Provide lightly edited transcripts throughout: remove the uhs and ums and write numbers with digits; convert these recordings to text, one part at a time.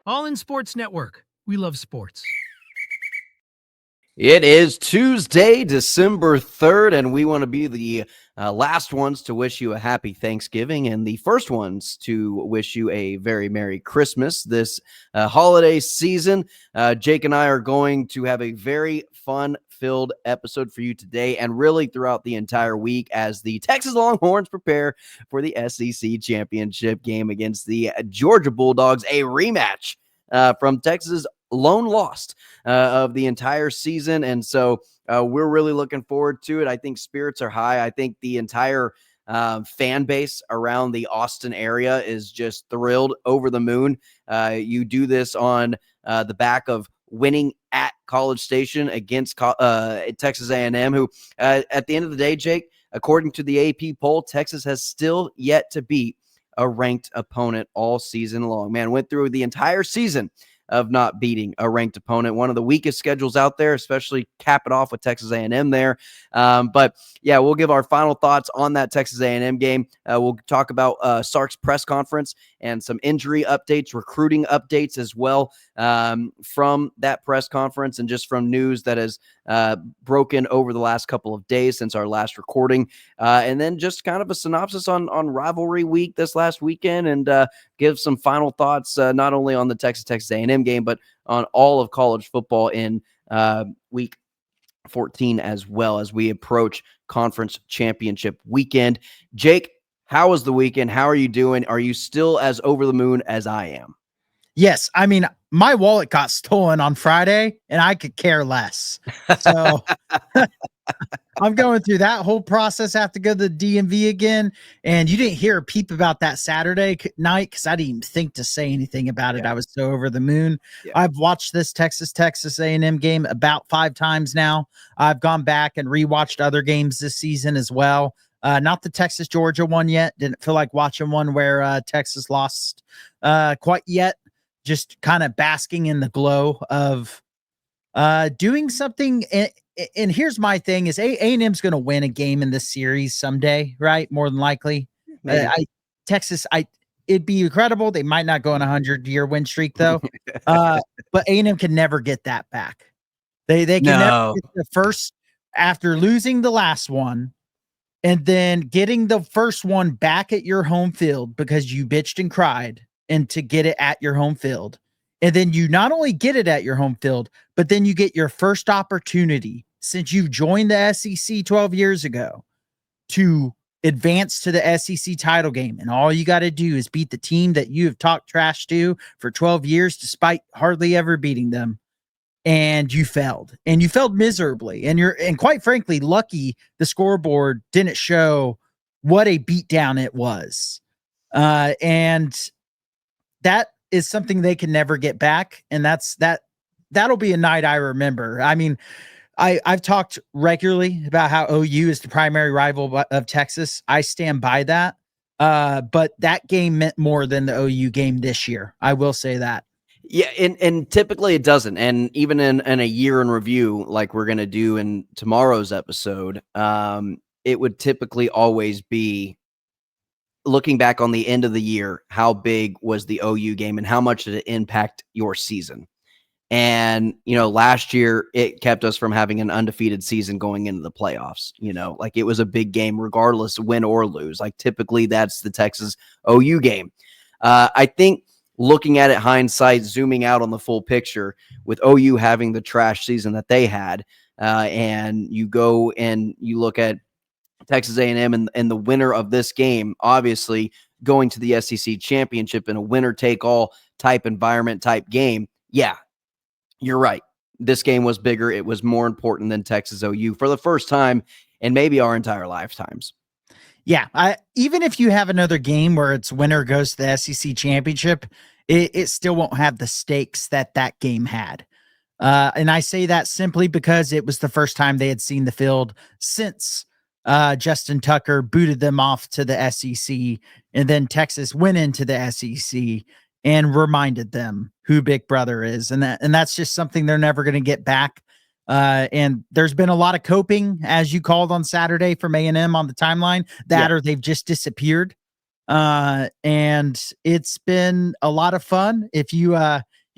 All in Sports Network. We love sports. It is Tuesday, December 3rd, and we want to be the last ones to wish you a happy Thanksgiving and the first ones to wish you a very Merry Christmas this holiday season. Jake and I are going to have a very fun-filled episode for you today and really throughout the entire week as the Texas Longhorns prepare for the SEC championship game against the Georgia Bulldogs, a rematch from Texas' lone loss of the entire season. And so we're really looking forward to it. I think spirits are high. I think the entire fan base around the Austin area is just thrilled, over the moon. You do this on the back of winning at College Station against Texas A&M, who at the end of the day, Jake, according to the AP poll, Texas has still yet to beat a ranked opponent all season long. Man, went through the entire season of not beating a ranked opponent. One of the weakest schedules out there, especially cap it off with Texas A&M there. But yeah, we'll give our final thoughts on that Texas A&M game. We'll talk about Sark's press conference and some injury updates, recruiting updates as well from that press conference and just from news that has broken over the last couple of days since our last recording. And then just kind of a synopsis on Rivalry week this last weekend and give some final thoughts not only on the Texas A&M game, but on all of college football in week 14 as well as we approach conference championship weekend. Jake, how was the weekend? How are you doing? Are you still as over the moon as I am? Yes. I mean, my wallet got stolen on Friday and I could care less. So I'm going through that whole process. I have to go to the DMV again. And you didn't hear a peep about that Saturday night because I didn't even think to say anything about it. I was so over the moon. Yeah. I've watched this Texas A&M game about 5 times now. I've gone back and rewatched other games this season as well. Not the Texas-Georgia one yet. Didn't feel like watching one where Texas lost quite yet. Just kind of basking in the glow of doing something. And here's my thing is A&M's going to win a game in this series someday, right? More than likely. Texas, it'd be incredible. They might not go on a 100-year win streak though. But A&M can never get that back. They can never get the first after losing the last one and then getting the first one back at your home field because you bitched and cried and to get it at your home field. And then you not only get it at your home field, but then you get your first opportunity since you've joined the SEC 12 years ago to advance to the SEC title game. And all you got to do is beat the team that you have talked trash to for 12 years, despite hardly ever beating them. And you failed miserably. And quite frankly, lucky the scoreboard didn't show what a beatdown it was. And that is something they can never get back. And that'll be a night I remember. I mean, I've talked regularly about how OU is the primary rival of Texas. I stand by that. But that game meant more than the OU game this year. I will say that. Yeah, and typically it doesn't. And even in a year in review, like we're going to do in tomorrow's episode, it would typically always be looking back on the end of the year, how big was the OU game and how much did it impact your season? And, last year it kept us from having an undefeated season going into the playoffs. Like it was a big game, regardless win or lose. Like typically that's the Texas OU game. I think looking at it hindsight, zooming out on the full picture with OU having the trash season that they had, and you go and you look at Texas A&M and the winner of this game, obviously going to the SEC championship in a winner-take-all type environment type game. Yeah, you're right. This game was bigger. It was more important than Texas OU for the first time in maybe our entire lifetimes. Yeah, even if you have another game where it's winner goes to the SEC championship, it still won't have the stakes that game had. And I say that simply because it was the first time they had seen the field since Justin Tucker booted them off to the SEC, and then Texas went into the SEC and reminded them who Big Brother is. And that's just something they're never going to get back. And there's been a lot of coping, as you called on Saturday from A&M on the timeline, or they've just disappeared. And it's been a lot of fun. If you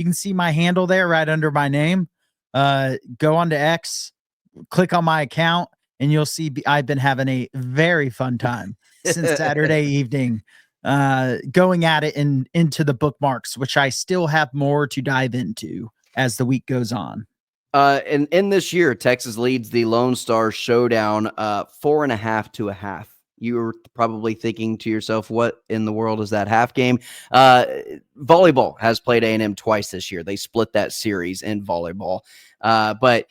You can see my handle there right under my name. Go on to X, click on my account, and you'll see I've been having a very fun time since Saturday evening, going at it into the bookmarks, which I still have more to dive into as the week goes on. And in this year, Texas leads the Lone Star Showdown 4.5 to a half. You were probably thinking to yourself, what in the world is that half game? Volleyball has played A&M twice this year. They split that series in volleyball. But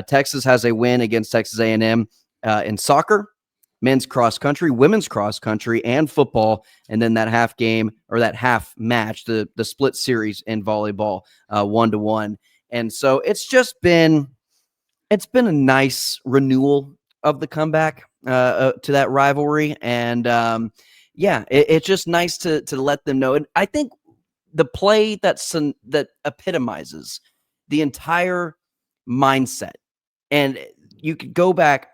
Texas has a win against Texas A&M in soccer, men's cross country, women's cross country, and football. And then that half game, or that half match, the split series in volleyball, 1-1. And so it's been a nice renewal of the comeback to that rivalry. And it's just nice to let them know. And I think the play that epitomizes the entire mindset, and you could go back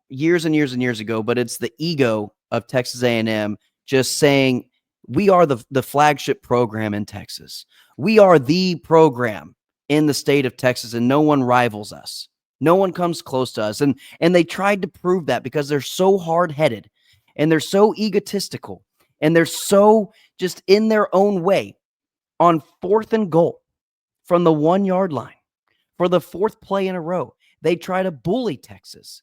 years and years and years ago, but it's the ego of Texas A&M just saying, we are the flagship program in Texas. We are the program in the state of Texas, and no one rivals us. No one comes close to us. And they tried to prove that because they're so hard-headed and they're so egotistical and they're so just in their own way. On 4th and goal from the 1-yard line for the 4th play in a row, they try to bully Texas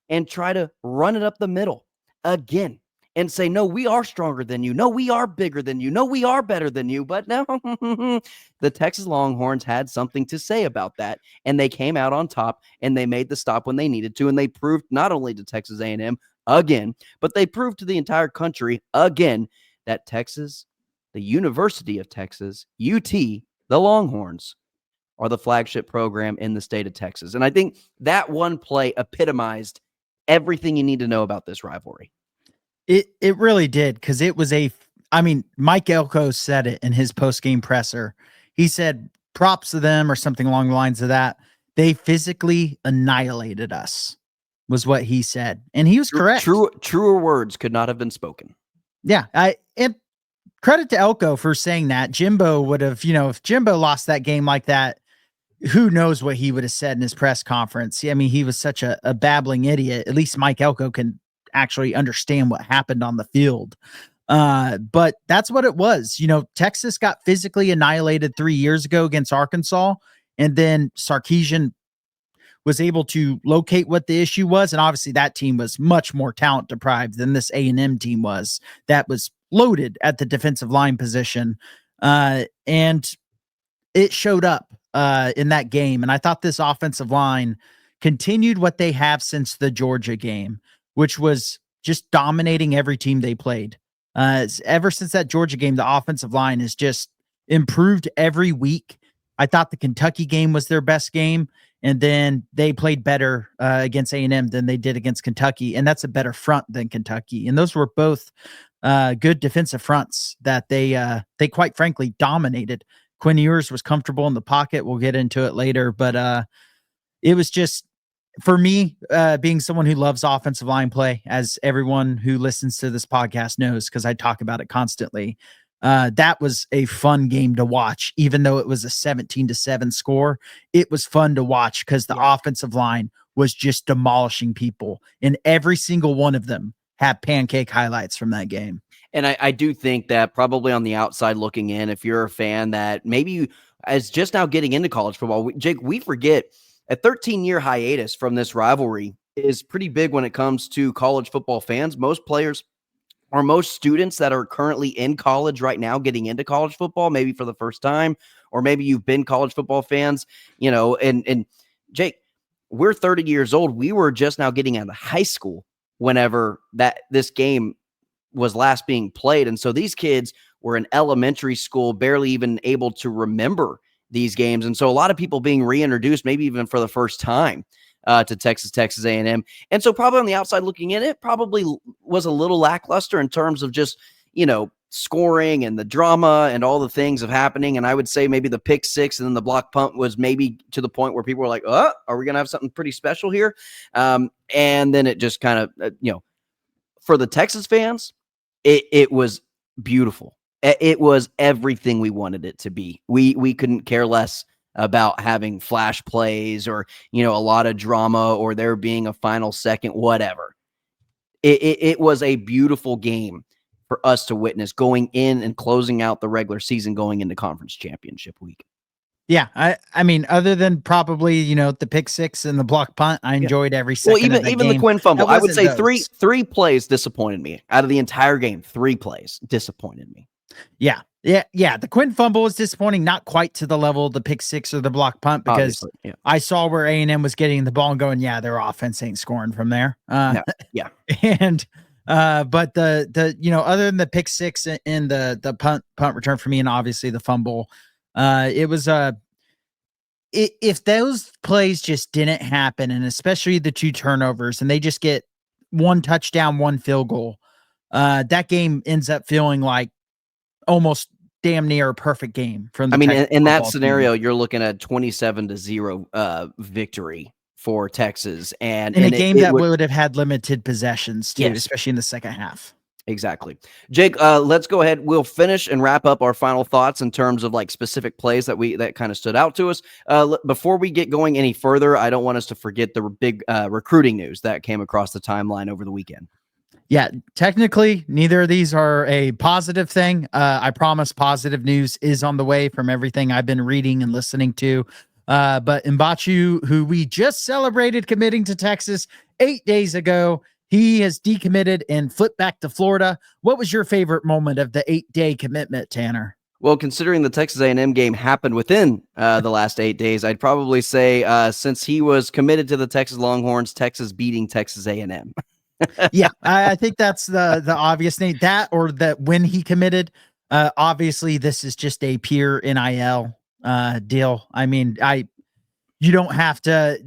and try to run it up the middle again and say, no, we are stronger than you. No, we are bigger than you. No, we are better than you. But no, the Texas Longhorns had something to say about that, and they came out on top, and they made the stop when they needed to, and they proved not only to Texas A&M again, but they proved to the entire country again that Texas, the University of Texas, UT, the Longhorns, are the flagship program in the state of Texas. And I think that one play epitomized everything you need to know about this rivalry. It really did, because it was Mike Elko said it in his post-game presser. He said, props to them, or something along the lines of that. They physically annihilated us, was what he said. And he was correct. Truer words could not have been spoken. Yeah. And credit to Elko for saying that. Jimbo would have, if Jimbo lost that game like that, who knows what he would have said in his press conference. I mean, he was such a babbling idiot. At least Mike Elko can actually understand what happened on the field. But that's what it was. Texas got physically annihilated 3 years ago against Arkansas, and then Sarkisian was able to locate what the issue was. And obviously that team was much more talent deprived than this A&M team was, that was loaded at the defensive line position. And it showed up in that game. And I thought this offensive line continued what they have since the Georgia game, which was just dominating every team they played. Ever since that Georgia game, the offensive line has just improved every week. I thought the Kentucky game was their best game, and then they played better against A&M than they did against Kentucky, and that's a better front than Kentucky. And those were both good defensive fronts that they quite frankly dominated. Quinn Ewers was comfortable in the pocket. We'll get into it later, but it was just, for me, being someone who loves offensive line play, as everyone who listens to this podcast knows, because I talk about it constantly, that was a fun game to watch. Even though it was a 17-7 score, it was fun to watch because the offensive line was just demolishing people, and every single one of them had pancake highlights from that game. And I do think that probably on the outside looking in, if you're a fan that maybe is just now getting into college football, Jake, we forget a 13-year hiatus from this rivalry is pretty big when it comes to college football fans. Most players, or most students that are currently in college right now getting into college football, maybe for the first time, or maybe you've been college football fans, and Jake, we're 30 years old. We were just now getting out of high school whenever this game was last being played. And so these kids were in elementary school, barely even able to remember these games. And so a lot of people being reintroduced, maybe even for the first time, to Texas A&M. And so probably on the outside looking in, it probably was a little lackluster in terms of just, scoring and the drama and all the things of happening. And I would say maybe the pick six and then the block punt was maybe to the point where people were like, are we going to have something pretty special here? And then it just kind of, for the Texas fans, it was beautiful. It was everything we wanted it to be. We couldn't care less about having flash plays or, a lot of drama or there being a final second, whatever. It was a beautiful game for us to witness going in and closing out the regular season, going into conference championship week. Yeah, I mean, other than probably the pick six and the block punt, I enjoyed every second of that Even game. the Quinn fumble, I would say those. three plays disappointed me out of the entire game. 3 plays disappointed me. Yeah. The Quinn fumble was disappointing, not quite to the level of the pick six or the block punt, because I saw where A&M was getting the ball and going, yeah, their offense ain't scoring from there. Yeah. And but the other than the pick six and the punt return for me, and obviously the fumble, it was if those plays just didn't happen, and especially the 2 turnovers, and they just get 1 touchdown, 1 field goal, that game ends up feeling like almost damn near a perfect game from the Texas in that football scenario, team. you're looking at 27-0 victory for Texas, and in a it game that would would have had limited possessions too, Yes. especially in the second half. Exactly. Jake, let's go ahead. We'll finish and wrap up our final thoughts in terms of like specific plays that kind of stood out to us. Before we get going any further, I don't want us to forget the big recruiting news that came across the timeline over the weekend. Yeah, technically, neither of these are a positive thing. I promise positive news is on the way from everything I've been reading and listening to. But Mbachu, who we just celebrated committing to Texas 8 days ago, he has decommitted and flipped back to Florida. What was your favorite moment of the 8-day commitment, Tanner? Well, considering the Texas A&M game happened within the last 8 days, I'd probably say since he was committed to the Texas Longhorns, Texas beating Texas A&M. Yeah, I think that's the obvious name. That, or that when he committed, obviously this is just a pure NIL deal. I mean, you don't have to.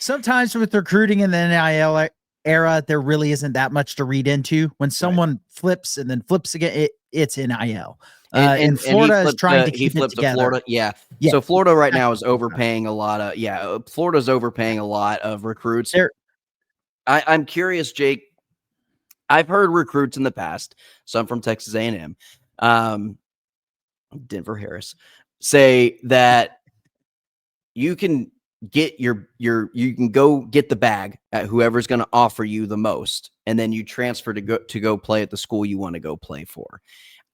Sometimes with recruiting in the NIL era, there really isn't that much to read into. When someone flips and then flips again, it's NIL. And Florida is trying to keep it together. Florida, yeah. So Florida right now is overpaying a lot of Florida's overpaying a lot of recruits. I'm curious, Jake. I've heard recruits in the past, some from Texas A&M, Denver Harris, say that you can get you can go get the bag at whoever's going to offer you the most, and then you transfer to go play at the school you want to go play for.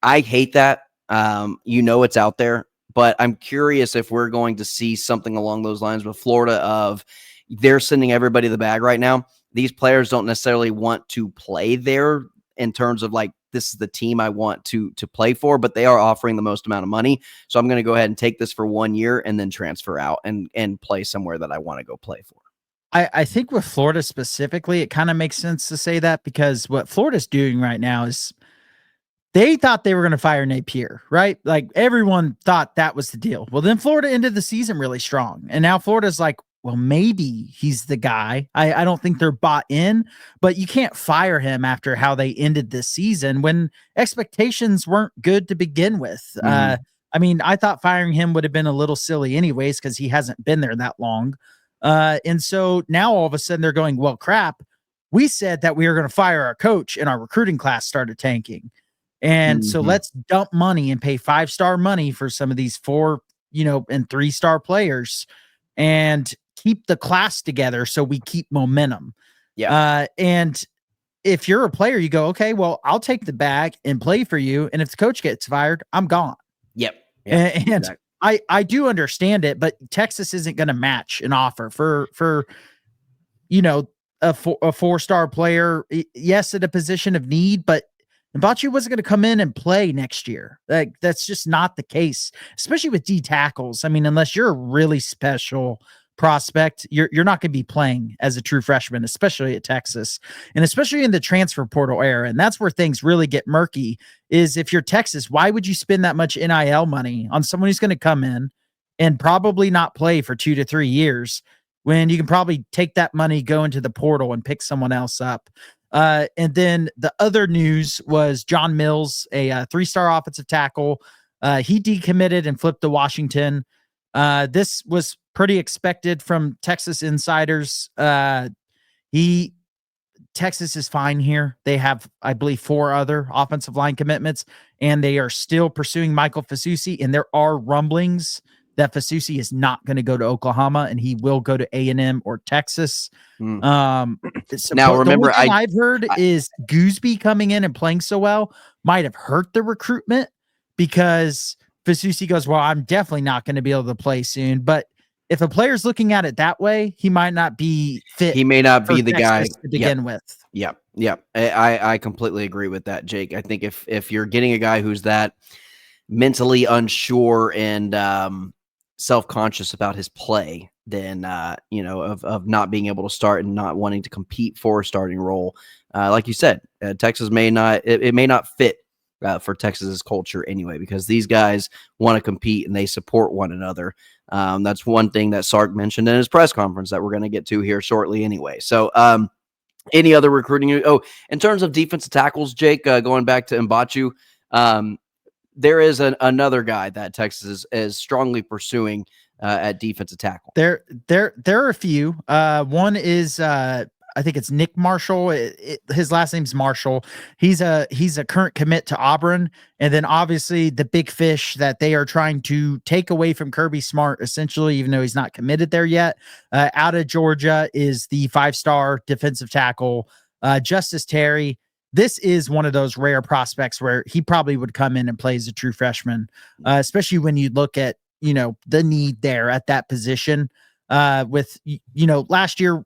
I hate that. It's out there, but I'm curious if we're going to see something along those lines with Florida of they're sending everybody the bag right now. These players don't necessarily want to play there in terms of like, this is the team I want to play for, but they are offering the most amount of money. So I'm going to go ahead and take this for 1 year and then transfer out and play somewhere that I want to go play for. I think with Florida specifically, it kind of makes sense to say that, because what Florida's doing right now is they thought they were going to fire Napier, right? Like everyone thought that was the deal. Well, then Florida ended the season really strong. And now Florida's like, well, maybe he's the guy. I don't think they're bought in, but you can't fire him after how they ended this season when expectations weren't good to begin with. I mean, I thought firing him would have been a little silly anyways, because he hasn't been there that long. And so now all of a sudden they're going, well, crap. We said that we were going to fire our coach and our recruiting class started tanking. And so let's dump money and pay 5-star money for some of these 4, and 3-star players and keep the class together so we keep momentum. Yeah. And if you're a player, you go, okay, well, I'll take the bag and play for you. And if the coach gets fired, I'm gone. Yep. And exactly. I do understand it, but Texas isn't going to match an offer for a 4-star player. Yes, at a position of need, but Mbachu wasn't going to come in and play next year. Like, that's just not the case, especially with D tackles. I mean, unless you're a really special prospect, you're not going to be playing as a true freshman, especially at Texas, and especially in the transfer portal era. And that's where things really get murky, is if you're Texas, why would you spend that much NIL money on someone who's going to come in and probably not play for 2 to 3 years when you can probably take that money, go into the portal and pick someone else up? And then the other news was John Mills, a 3-star offensive tackle. He decommitted and flipped to Washington. This was pretty expected from Texas insiders. Texas is fine here. They have, I believe, 4 other offensive line commitments, and they are still pursuing Michael Fasusi, and there are rumblings that Fasusi is not going to go to Oklahoma and he will go to A&M or Texas. Mm. Now, remember, the only thing I've heard is Gooseby coming in and playing so well might have hurt the recruitment, because Fasusi goes, well, I'm definitely not going to be able to play soon. But if a player's looking at it that way, he might not be fit. He may not be the Texas guy to begin with. Yeah. I completely agree with that, Jake. I think if you're getting a guy who's that mentally unsure and self-conscious about his play, then of not being able to start and not wanting to compete for a starting role, like you said, Texas may not fit for Texas's culture anyway, because these guys want to compete and they support one another. That's one thing that Sark mentioned in his press conference that we're going to get to here shortly anyway. So any other recruiting? Oh, in terms of defensive tackles, Jake, going back to Mbachu, there is another guy that Texas is strongly pursuing at defensive tackle. There are a few. One is I think it's Nick Marshall. His last name's Marshall. He's a current commit to Auburn, and then obviously the big fish that they are trying to take away from Kirby Smart, essentially, even though he's not committed there yet, out of Georgia, is the 5-star defensive tackle Justice Terry. This is one of those rare prospects where he probably would come in and play as a true freshman, especially when you look at, the need there at that position. With, last year,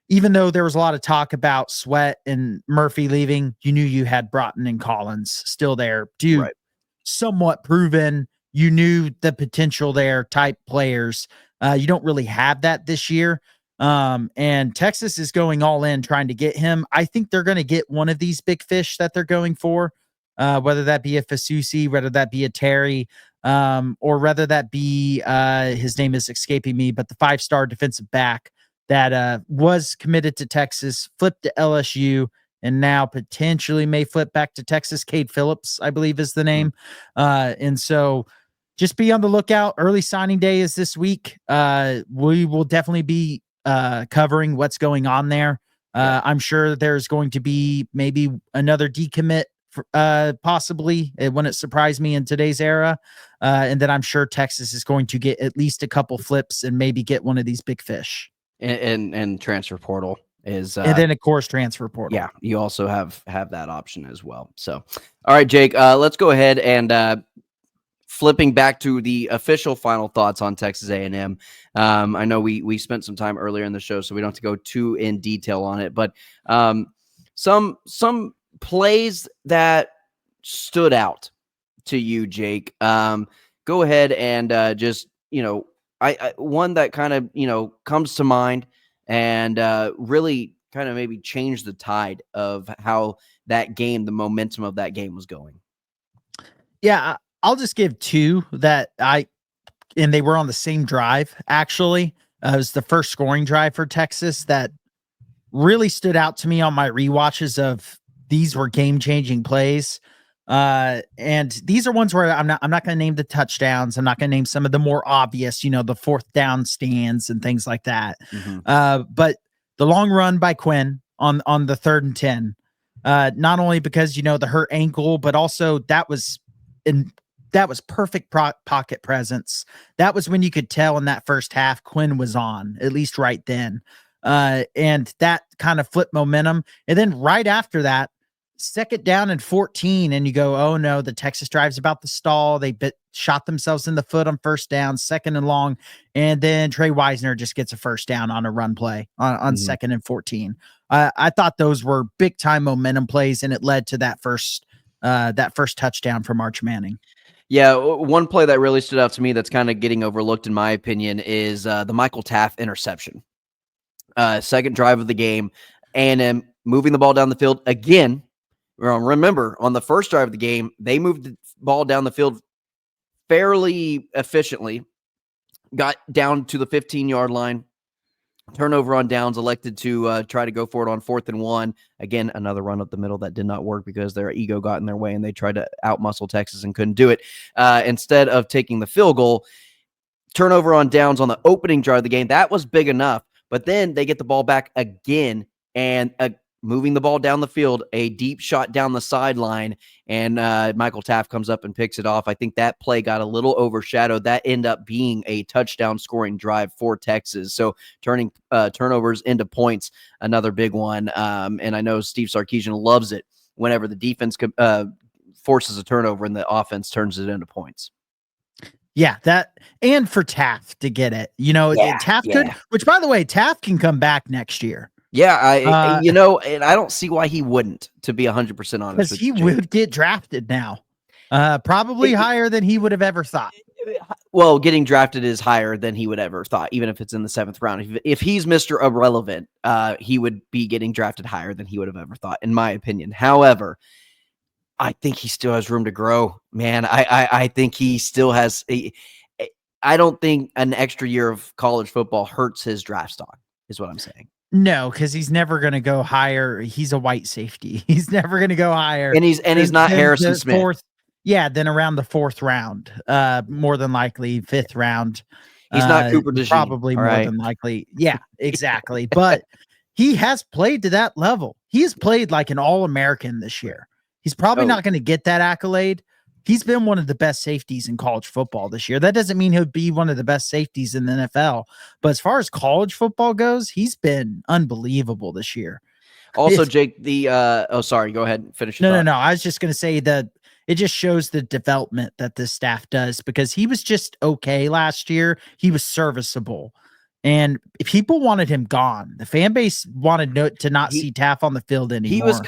even though there was a lot of talk about Sweat and Murphy leaving, you knew you had Broughton and Collins still there, right, somewhat proven. You knew the potential there type players. You don't really have that this year. And Texas is going all in trying to get him. I think they're going to get one of these big fish that they're going for, whether that be a Fasusi, whether that be a Terry, or whether that be, his name is escaping me, but the 5-star defensive back that was committed to Texas, flipped to LSU, and now potentially may flip back to Texas. Cade Phillips, I believe, is the name. And so just be on the lookout. Early signing day is this week. We will definitely be covering what's going on there. I'm sure there's going to be maybe another decommit, possibly. It wouldn't surprise me in today's era. And then I'm sure Texas is going to get at least a couple flips and maybe get one of these big fish. And transfer portal is and then of course transfer portal. Yeah, you also have that option as well. So all right, Jake, let's go ahead and flipping back to the official final thoughts on Texas A&M. I know we spent some time earlier in the show, so we don't have to go too in detail on it, but some plays that stood out to you, Jake. Go ahead and just, I one that kind of, comes to mind and really kind of maybe changed the tide of how that game, the momentum of that game was going. Yeah, I'll just give two that and they were on the same drive, actually. It was the first scoring drive for Texas that really stood out to me on my rewatches of these were game-changing plays. And these are ones where I'm not going to name the touchdowns. I'm not going to name some of the more obvious, the 4th down stands and things like that. But the long run by Quinn on the 3rd and 10, not only because, the hurt ankle, but also that was perfect pocket presence. That was when you could tell in that first half Quinn was on, at least right then. And that kind of flipped momentum. And then right after that, 2nd down and 14, and you go, oh no, the Texas drive's about to stall. They shot themselves in the foot on 1st down, 2nd and long, and then Trey Wisner just gets a 1st down on a run play on 2nd and 14. I thought those were big time momentum plays, and it led to that first touchdown from Arch Manning. Yeah, one play that really stood out to me that's kind of getting overlooked in my opinion is the Michael Taft interception. 2nd drive of the game, A&M moving the ball down the field again. Remember, on the 1st drive of the game, they moved the ball down the field fairly efficiently, got down to the 15-yard line, turnover on downs, elected to try to go for it on 4th and 1. Again, another run up the middle that did not work because their ego got in their way and they tried to outmuscle Texas and couldn't do it. Instead of taking the field goal, turnover on downs on the opening drive of the game, that was big enough. But then they get the ball back again, and moving the ball down the field, a deep shot down the sideline, and Michael Taft comes up and picks it off. I think that play got a little overshadowed. That ended up being a touchdown scoring drive for Texas. So turning turnovers into points, another big one. And I know Steve Sarkisian loves it whenever the defense forces a turnover and the offense turns it into points. Yeah, that, and for Taft to get it, Taft could, which by the way, Taft can come back next year. Yeah, and I don't see why he wouldn't, to be 100% honest. Because he would get drafted now, probably higher than he would have ever thought. Well, getting drafted is higher than he would ever thought, even if it's in the 7th round. If he's Mr. Irrelevant, he would be getting drafted higher than he would have ever thought, in my opinion. However, I think he still has room to grow, man. I think he still has. I don't think an extra year of college football hurts his draft stock, is what I'm saying. No, because he's never going to go higher. He's a white safety. He's never going to go higher. And he's not Harrison Smith. Then around the 4th round, more than likely 5th round. He's not Cooper DeJean. Probably more than likely. Yeah, exactly. But he has played to that level. He has played like an All-American this year. He's probably not going to get that accolade. He's been one of the best safeties in college football this year. That doesn't mean he'll be one of the best safeties in the NFL. But as far as college football goes, he's been unbelievable this year. Also, Jake, sorry, go ahead and finish. No. I was just going to say that it just shows the development that this staff does, because he was just okay last year. He was serviceable. And people wanted him gone. The fan base wanted to not see Taft on the field anymore. He was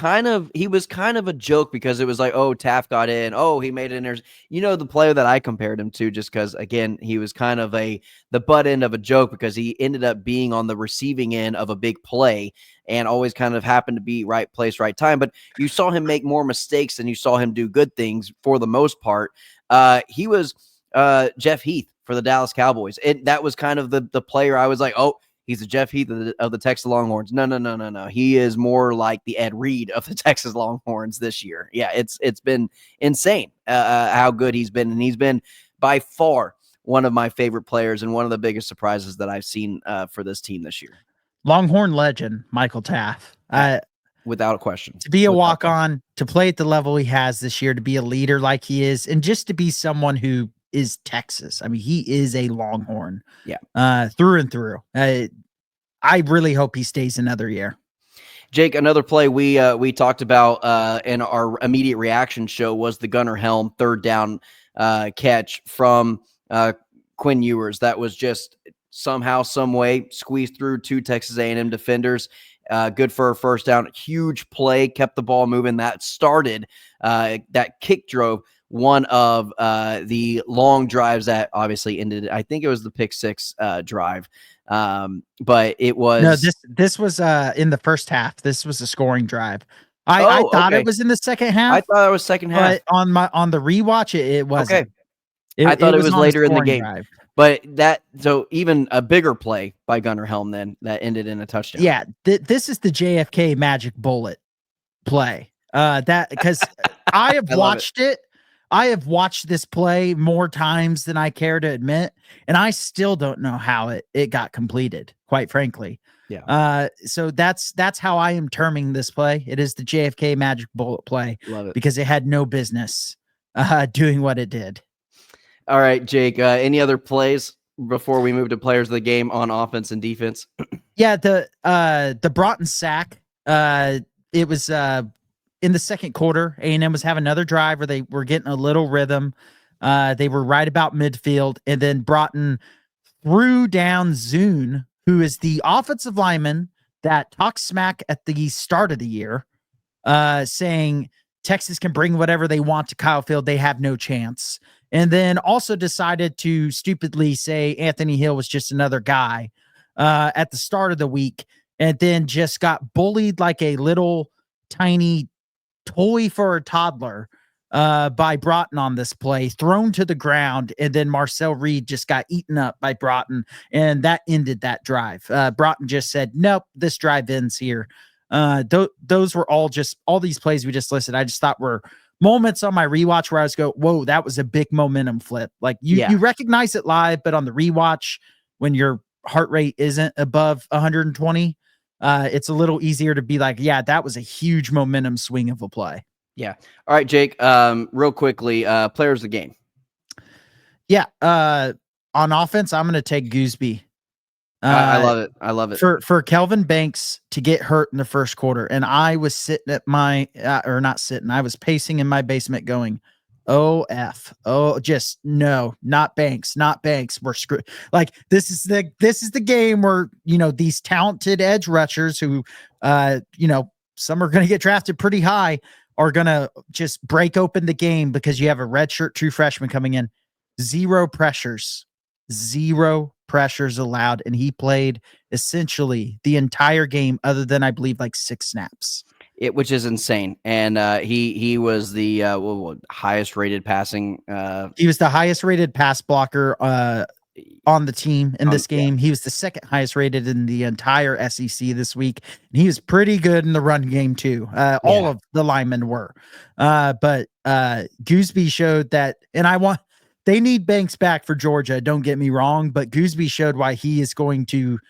kind of a joke, because it was like, oh, Taft got in. Oh, he made it. The player that I compared him to, just because, again, he was kind of the butt end of a joke, because he ended up being on the receiving end of a big play and always kind of happened to be right place, right time. But you saw him make more mistakes than you saw him do good things for the most part. He was Jeff Heath for the Dallas Cowboys. That was kind of the player I was like, oh, he's the Jeff Heath of the Texas Longhorns. No. He is more like the Ed Reed of the Texas Longhorns this year. Yeah, it's been insane how good he's been. And he's been by far one of my favorite players and one of the biggest surprises that I've seen for this team this year. Longhorn legend, Michael Taft. Without a question. To be a walk-on, to play at the level he has this year, to be a leader like he is, and just to be someone who is Texas. I mean, he is a Longhorn. Yeah. Through and through. I really hope he stays another year. Jake, another play we talked about in our immediate reaction show was the Gunnar Helm 3rd down catch from Quinn Ewers. That was just somehow, some way squeezed through 2 Texas A&M defenders. Good for a 1st down. Huge play, kept the ball moving. That started that kick drove one of the long drives that obviously ended. I think it was the pick 6 drive. But it was this was in the first half. This was a scoring drive. I thought it was in the second half. I thought it was second half. But on the rewatch, it wasn't. Okay. I thought it was later in the game. Drive. But so even a bigger play by Gunnar Helm then that ended in a touchdown. Yeah, this is the JFK magic bullet play. Because I have watched it. I have watched this play more times than I care to admit, and I still don't know how it got completed, quite frankly. Yeah. So that's how I am terming this play. It is the JFK magic bullet play. Love it. Because it had no business doing what it did. All right, Jake, any other plays before we move to players of the game on offense and defense? Yeah, the Broughton sack, it was in the second quarter. A&M was having another drive where they were getting a little rhythm. They were right about midfield, and then Broughton threw down Zune, who is the offensive lineman that talked smack at the start of the year, saying Texas can bring whatever they want to Kyle Field. They have no chance. And then also decided to stupidly say Anthony Hill was just another guy at the start of the week, and then just got bullied like a little tiny toy for a toddler by Broughton on this play, thrown to the ground, and then Marcel Reed just got eaten up by Broughton, and that ended that drive. Broughton just said, nope, this drive ends here. Those were all these plays we just listed, I just thought were moments on my rewatch where I was whoa, that was a big momentum flip. Like you recognize it live, but on the rewatch, when your heart rate isn't above 120, it's a little easier to be like, yeah, that was a huge momentum swing of a play. Yeah. All right, Jake, real quickly, players of the game. Yeah. On offense, I'm going to take Gooseby. I love it. I love it. For Kelvin Banks to get hurt in the first quarter. And I was sitting at my, or not sitting, I was pacing in my basement going, just no, not Banks. We're screwed. Like this is the game where, these talented edge rushers who, some are going to get drafted pretty high are going to just break open the game because you have a redshirt true freshman coming in. Zero pressures allowed. And he played essentially the entire game other than I believe like 6 snaps. Which is insane. And he was the highest rated passing. He was the highest rated pass blocker on the team in this game. Yeah. He was the second highest rated in the entire SEC this week. And he was pretty good in the run game too. All of the linemen were. But Gooseby showed that, and they need Banks back for Georgia. Don't get me wrong, but Gooseby showed why he is going to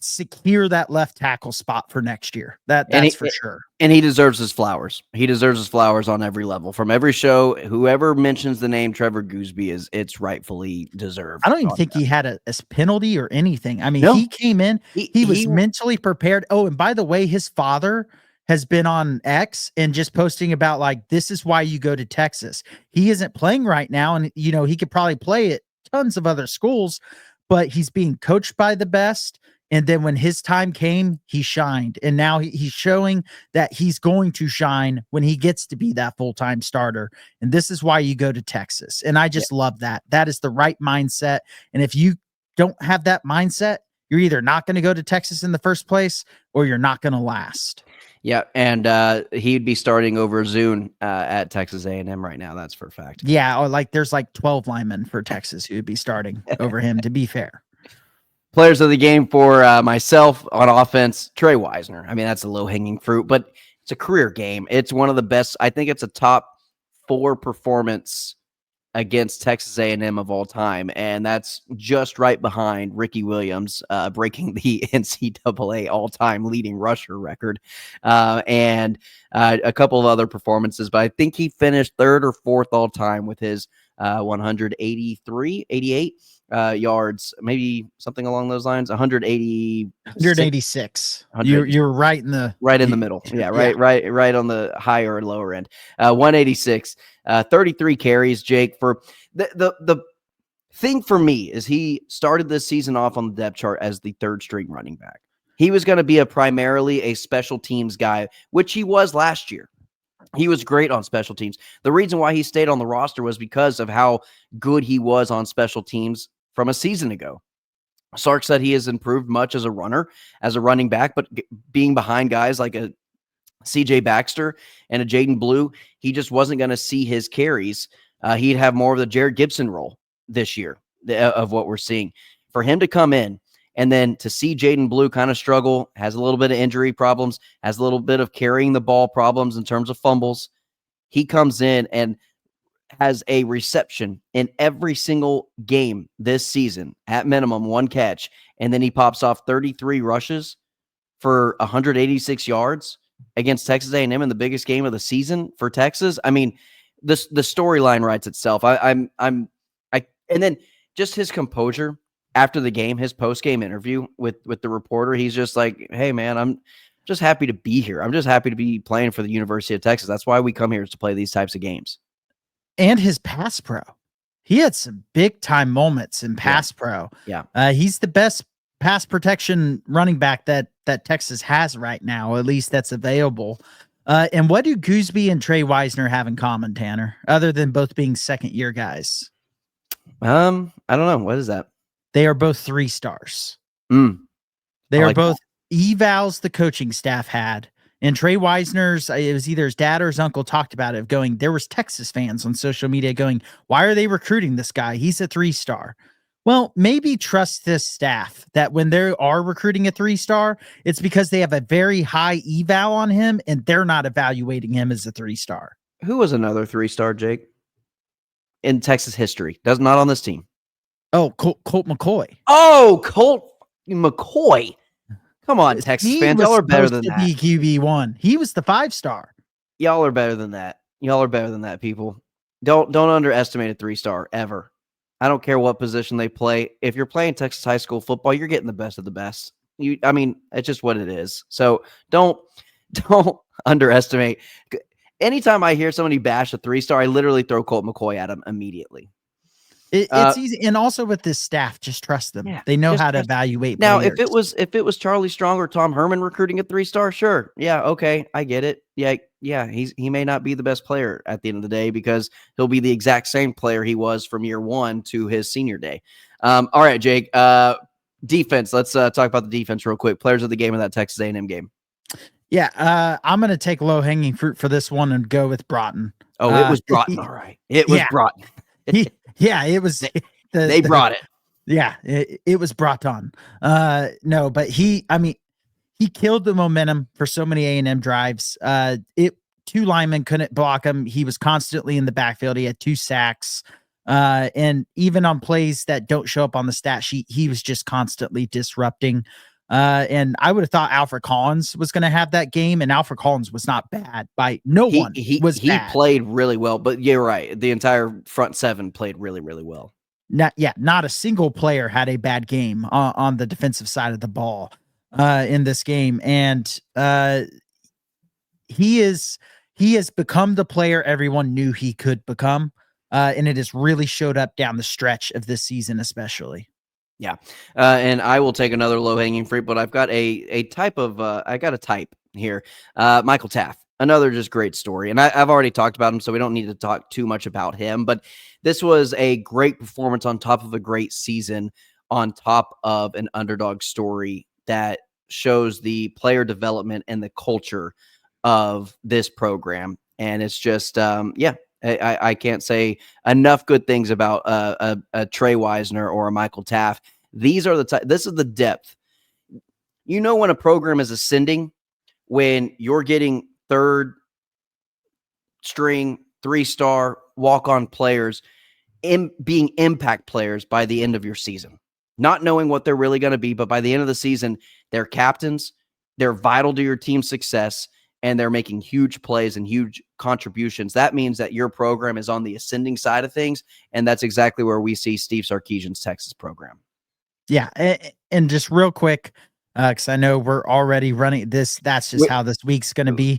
secure that left tackle spot for next year. That's for sure. And he deserves his flowers. He deserves his flowers on every level. From every show, whoever mentions the name Trevor Gooseby it's rightfully deserved. I don't even think he had a penalty or anything. I mean, he came in, he was mentally prepared. Oh, and by the way, his father has been on X and just posting about like, this is why you go to Texas. He isn't playing right now. And, he could probably play at tons of other schools, but he's being coached by the best. And then when his time came, he shined. And now he's showing that he's going to shine when he gets to be that full-time starter. And this is why you go to Texas. And I just love that. That is the right mindset. And if you don't have that mindset, you're either not going to go to Texas in the first place or you're not going to last. Yeah, and he'd be starting over Zune at Texas A&M right now. That's for a fact. Yeah, or like there's like 12 linemen for Texas who would be starting over him, to be fair. Players of the game for myself on offense, Trey Wisner. I mean, that's a low-hanging fruit, but it's a career game. It's one of the best. I think it's a top 4 performance against Texas A&M of all time, and that's just right behind Ricky Williams breaking the NCAA all-time leading rusher record, and a couple of other performances, but I think he finished 3rd or 4th all-time with his 188 yards, maybe something along those lines. 186. You're right in the middle. Yeah, right on the higher and lower end. 186, 33 carries. Jake, for the thing for me is he started this season off on the depth chart as the 3rd string running back. He was going to be primarily a special teams guy, which he was last year. He was great on special teams. The reason why he stayed on the roster was because of how good he was on special teams from a season ago. Sark said he has improved much as a runner, as a running back, but being behind guys like a CJ Baxter and a Jaden Blue, he just wasn't going to see his carries. He'd have more of the Jared Gibson role this year of what we're seeing. For him to come in and then to see Jaden Blue kind of struggle, has a little bit of injury problems, has a little bit of carrying the ball problems in terms of fumbles. He comes in and has a reception in every single game this season, at minimum 1 catch, and then he pops off 33 rushes for 186 yards against Texas A&M in the biggest game of the season for Texas. I mean, the storyline writes itself. And then just his composure after the game, his post-game interview with the reporter, he's just like, hey, man, I'm just happy to be here. I'm just happy to be playing for the University of Texas. That's why we come here, is to play these types of games. And his pass pro. He had some big-time moments in pass pro. Yeah. He's the best pass protection running back that Texas has right now, at least that's available. And what do Gooseby and Trey Wisner have in common, Tanner, other than both being second-year guys? I don't know. What is that? They are both 3 stars. They are both evals the coaching staff had. And Trey Wisner's, it was either his dad or his uncle talked about it, going, there was Texas fans on social media going, why are they recruiting this guy? He's a 3-star. Well, maybe trust this staff that when they are recruiting a 3-star, it's because they have a very high eval on him and they're not evaluating him as a 3-star. Who was another 3-star, Jake, in Texas history? Not on this team. Oh, Colt McCoy. Oh, Colt McCoy. Come on, Texas He fans, was y'all are better supposed than to that. be QB1. He was the 5-star. Y'all are better than that. Y'all are better than that, people. Don't underestimate a 3-star ever. I don't care what position they play. If you're playing Texas high school football, you're getting the best of the best. I mean, it's just what it is. So don't underestimate. Anytime I hear somebody bash a 3-star, I literally throw Colt McCoy at him immediately. It's easy, and also with this staff, just trust them. Yeah, They know just how to trust. evaluate Now, players. if it was Charlie Strong or Tom Herman recruiting a 3-star, sure. Yeah, okay, I get it. Yeah, he may not be the best player at the end of the day because he'll be the exact same player he was from year 1 to his senior day. All right, Jake. Defense. Let's talk about the defense real quick. Players of the game in that Texas A&M game. Yeah, I'm gonna take low hanging fruit for this one and go with Broughton. Oh, it was Broughton. All right, it was Broughton. It was. They brought it. Yeah, it was Broughton. No, but he killed the momentum for so many A&M drives. Two linemen couldn't block him. He was constantly in the backfield. He had 2 sacks. And even on plays that don't show up on the stat sheet, he was just constantly disrupting. And I would have thought Alfred Collins was going to have that game, and Alfred Collins was not bad by no one. He bad. played really well, but you're right. The entire front 7 played really, really well. Not a single player had a bad game on the defensive side of the ball in this game. And he has become the player everyone knew he could become. And it has really showed up down the stretch of this season, especially. Yeah. And I will take another low-hanging fruit, but I've got a type of I got a type here. Michael Taff. Another just great story. And I've already talked about him, so we don't need to talk too much about him. But this was a great performance on top of a great season, on top of an underdog story that shows the player development and the culture of this program. And it's just, I can't say enough good things about a Trey Wisner or a Michael Taff. These are this is the depth. You know when a program is ascending, when you're getting 3rd string, 3-star walk-on players being impact players by the end of your season. Not knowing what they're really going to be, but by the end of the season, they're captains, they're vital to your team's success, and they're making huge plays and huge contributions. That means that your program is on the ascending side of things, and that's exactly where we see Steve Sarkisian's Texas program. Yeah, and just real quick, because I know we're already running this. That's just how this week's going to be.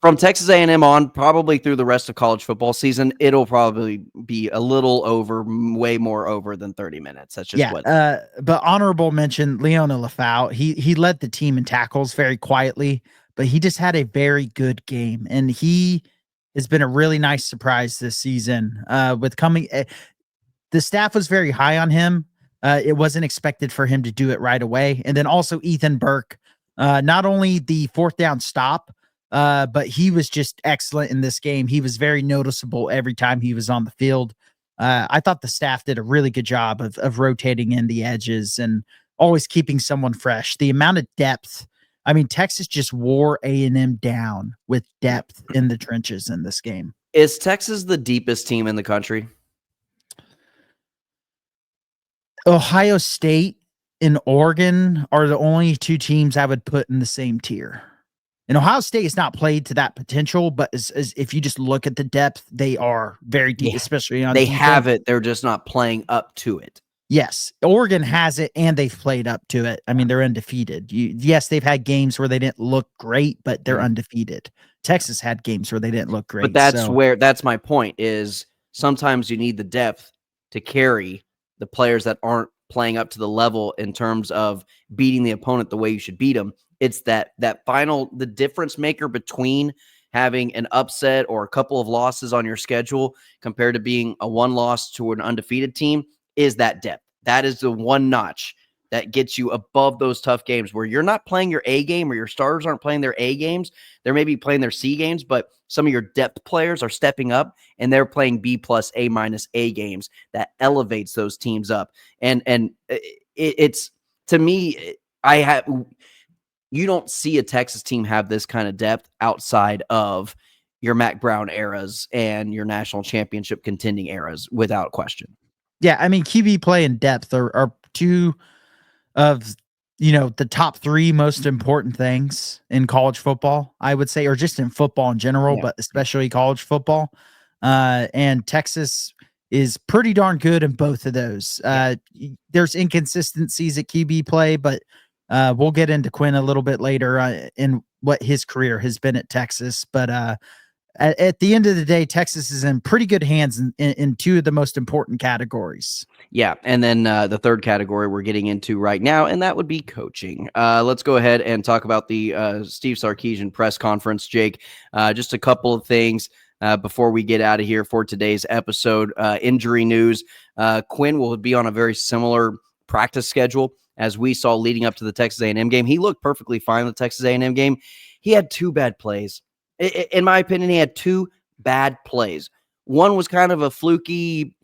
From Texas A&M on, probably through the rest of college football season, it'll probably be a little over, way more over than 30 minutes. That's just what. But honorable mention, Leona Lafau. He led the team in tackles very quietly, but he just had a very good game, and he has been a really nice surprise this season. With coming, the staff was very high on him. It wasn't expected for him to do it right away. And then also Ethan Burke, not only the 4th down stop, but he was just excellent in this game. He was very noticeable every time he was on the field. I thought the staff did a really good job of rotating in the edges and always keeping someone fresh. The amount of depth. I mean, Texas just wore A&M down with depth in the trenches in this game. Is Texas the deepest team in the country? Ohio State and Oregon are the only 2 teams I would put in the same tier. And Ohio State has not played to that potential, but as if you just look at the depth, they are very deep, especially on defense. Have it. They're just not playing up to it. Yes. Oregon has it, and they've played up to it. I mean, they're undefeated. Yes, they've had games where they didn't look great, but they're undefeated. Texas had games where they didn't look great. But that's my point is sometimes you need the depth to carry the players that aren't playing up to the level in terms of beating the opponent the way you should beat them. It's the difference maker between having an upset or a couple of losses on your schedule compared to being a 1 loss to an undefeated team is that depth. That is the one notch that gets you above those tough games where you're not playing your A game or your starters aren't playing their A games. They're maybe playing their C games, but some of your depth players are stepping up and they're playing B+, A- games that elevates those teams up. And it's, to me, you don't see a Texas team have this kind of depth outside of your Mac Brown eras and your national championship contending eras without question. Yeah. I mean, QB play and depth are 2 of the top 3 most important things in college football, I would say, or just in football in general, Yeah. but especially college football. And Texas is pretty darn good in both of those. There's inconsistencies at QB play, but we'll get into Quinn a little bit later in what his career has been at Texas. But at the end of the day, Texas is in pretty good hands in 2 of the most important categories. Yeah, and then the third category we're getting into right now, and that would be coaching. Let's go ahead and talk about the Steve Sarkisian press conference, Jake. Just a couple of things before we get out of here for today's episode. Injury news. Quinn will be on a very similar practice schedule as we saw leading up to the Texas A&M game. He looked perfectly fine in the Texas A&M game. He had 2 bad plays. In my opinion, he had 2 bad plays. One was kind of a fluky,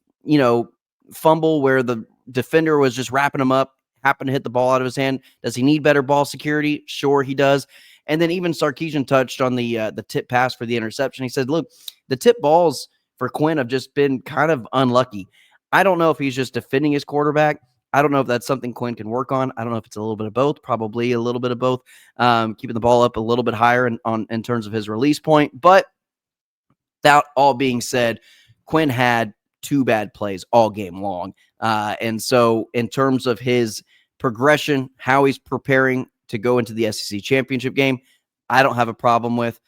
fumble where the defender was just wrapping him up, happened to hit the ball out of his hand. Does he need better ball security? Sure, he does. And then even Sarkisian touched on the tip pass for the interception. He said, look, the tip balls for Quinn have just been kind of unlucky. I don't know if he's just defending his quarterback. I don't know if that's something Quinn can work on. I don't know if it's a little bit of both, probably a little bit of both, keeping the ball up a little bit higher in terms of his release point. But that all being said, Quinn had 2 bad plays all game long. And so in terms of his progression, how he's preparing to go into the SEC championship game, I don't have a problem with.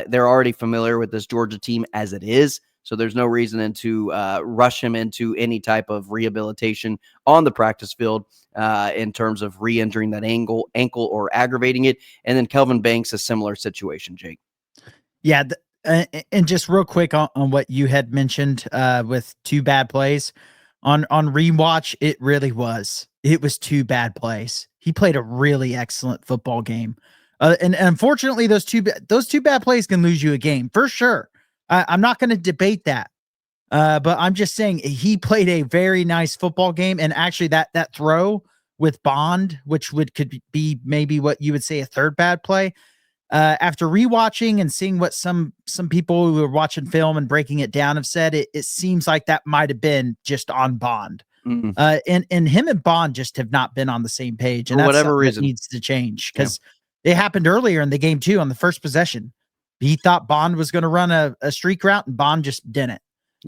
They're already familiar with this Georgia team as it is. So there's no reason to rush him into any type of rehabilitation on the practice field in terms of re-injuring that ankle or aggravating it. And then Kelvin Banks, a similar situation, Jake. Yeah. And just real quick on what you had mentioned with 2 bad plays on rewatch, it really was. It was 2 bad plays. He played a really excellent football game. And unfortunately, those two bad plays can lose you a game for sure. I'm not going to debate that. But I'm just saying he played a very nice football game. And actually that throw with Bond, which could be maybe what you would say a third bad play. After rewatching and seeing what some people who were watching film and breaking it down have said, it seems like that might have been just on Bond. And him and Bond just have not been on the same page. And for that's whatever something reason that needs to change because it happened earlier in the game too on the first possession. He thought Bond was going to run a streak route and Bond just didn't.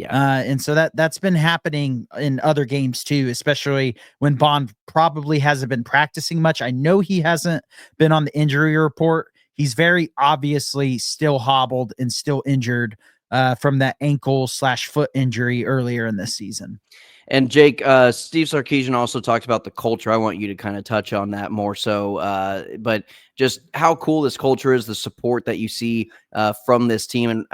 And so that's been happening in other games too, especially when Bond probably hasn't been practicing much. I know he hasn't been on the injury report. He's very obviously still hobbled and still injured from that ankle/foot injury earlier in this season. And Jake, Steve Sarkisian also talked about the culture. I want you to kind of touch on that more so, but just how cool this culture is, the support that you see from this team. And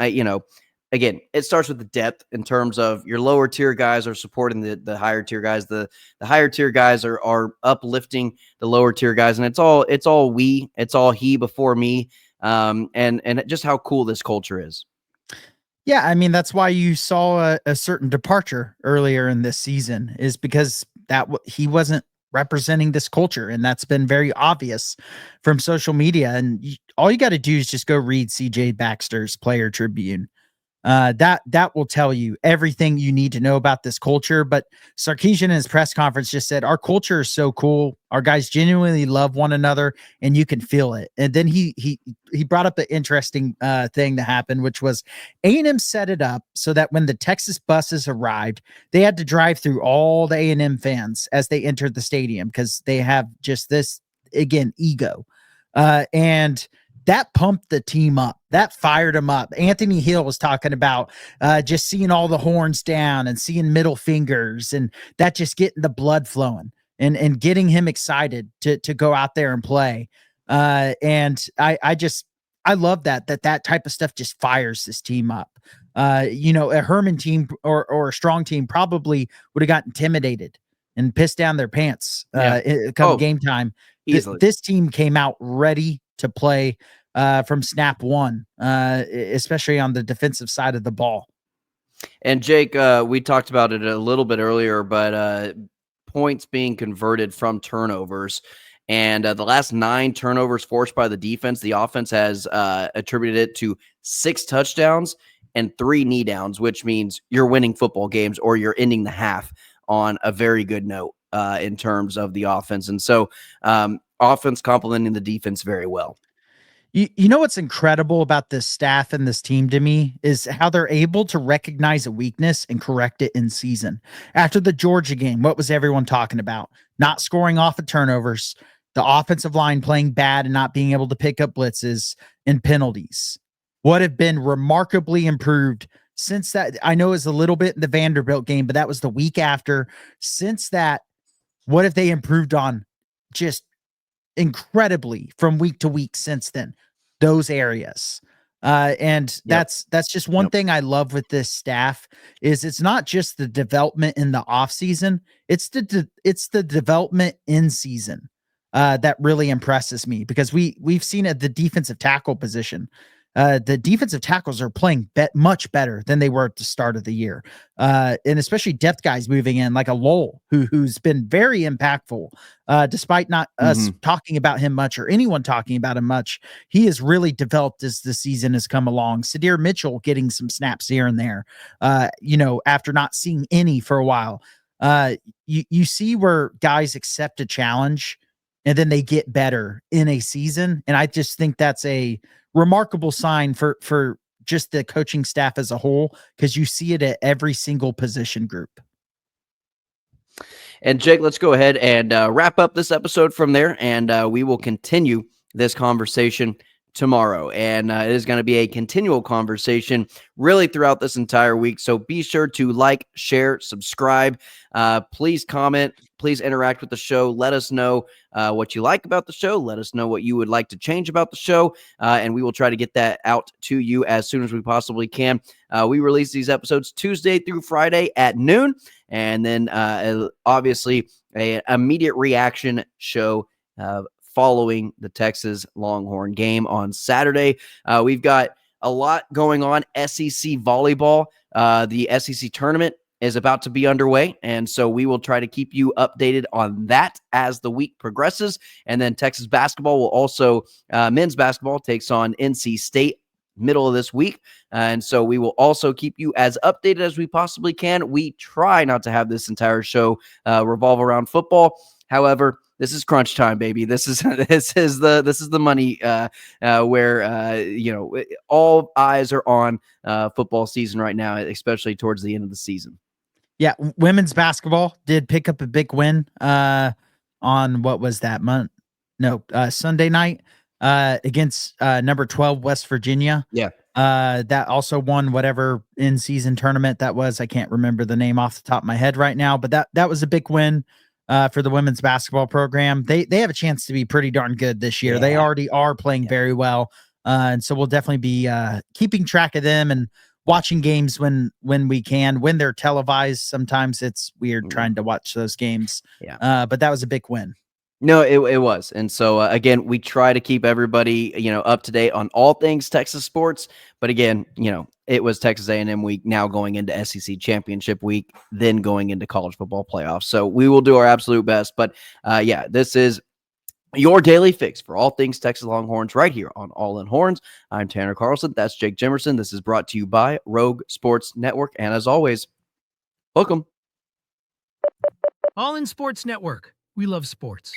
again, it starts with the depth in terms of your lower tier guys are supporting the higher tier guys. The higher tier guys are uplifting the lower tier guys, and it's all he before me. And just how cool this culture is. Yeah, I mean, that's why you saw a certain departure earlier in this season is because he wasn't representing this culture, and that's been very obvious from social media. And all you got to do is just go read CJ Baxter's Player Tribune. That will tell you everything you need to know about this culture. But Sarkisian in his press conference just said, our culture is so cool. Our guys genuinely love one another and you can feel it. And then he brought up the interesting thing that happened, which was A&M set it up so that when the Texas buses arrived, they had to drive through all the A&M fans as they entered the stadium because they have just this, again, ego. And that pumped the team up. That fired them up. Anthony Hill was talking about just seeing all the horns down and seeing middle fingers and that just getting the blood flowing and getting him excited to go out there and play. And I love that type of stuff just fires this team up. A Herman team or a strong team probably would have got intimidated and pissed down their pants come game time. This team came out ready to play from snap one, especially on the defensive side of the ball. And Jake, we talked about it a little bit earlier, but points being converted from turnovers. And the last 9 turnovers forced by the defense, the offense has attributed it to 6 touchdowns and 3 knee downs, which means you're winning football games or you're ending the half on a very good note in terms of the offense. And so offense complementing the defense very well. You know what's incredible about this staff and this team to me is how they're able to recognize a weakness and correct it in season. After the Georgia game, what was everyone talking about? Not scoring off of turnovers, the offensive line playing bad and not being able to pick up blitzes and penalties. What have been remarkably improved since that? I know is a little bit in the Vanderbilt game, but that was the week after. Since that, what have they improved on? Just incredibly from week to week since then, those areas. And that's just one thing I love with this staff is it's not just the development in the off season, it's the development in season that really impresses me, because we've seen at the defensive tackle position. The defensive tackles are playing much better than they were at the start of the year. And especially depth guys moving in, like a Lowell, who's been very impactful, despite not us talking about him much or anyone talking about him much. He has really developed as the season has come along. Sadir Mitchell getting some snaps here and there, after not seeing any for a while. You see where guys accept a challenge and then they get better in a season. And I just think that's a remarkable sign for just the coaching staff as a whole, because you see it at every single position group. And Jake, let's go ahead and wrap up this episode from there, and we will continue this conversation tomorrow. And it is going to be a continual conversation really throughout this entire week. So be sure to like, share, subscribe. Please comment. Please interact with the show. Let us know what you like about the show. Let us know what you would like to change about the show. And we will try to get that out to you as soon as we possibly can. We release these episodes Tuesday through Friday at noon. And then obviously an immediate reaction show following the Texas Longhorn game on Saturday. We've got a lot going on. SEC volleyball, the SEC tournament is about to be underway, and so we will try to keep you updated on that as the week progresses. And then Texas basketball will also, men's basketball takes on NC State middle of this week, and so we will also keep you as updated as we possibly can. We try not to have this entire show revolve around football. However, this is crunch time, baby. This is the money where all eyes are on football season right now, especially towards the end of the season. Yeah, women's basketball did pick up a big win on what was that month? No, Sunday night against number 12 West Virginia. Yeah. That also won whatever in-season tournament that was. I can't remember the name off the top of my head right now, but that was a big win for the women's basketball program. They have a chance to be pretty darn good this year. Yeah. They already are playing very well. And so we'll definitely be keeping track of them and watching games when we can. When they're televised, sometimes it's weird trying to watch those games. Yeah. But that was a big win. No, it was. And so, again, we try to keep everybody, up to date on all things Texas sports. But again, it was Texas A&M week, now going into SEC championship week, then going into college football playoffs. So we will do our absolute best. But this is your daily fix for all things Texas Longhorns right here on All in Horns. I'm Tanner Carlson. That's Jake Jimerson. This is brought to you by Rogue Sports Network. And as always, welcome. All in Sports Network. We love sports.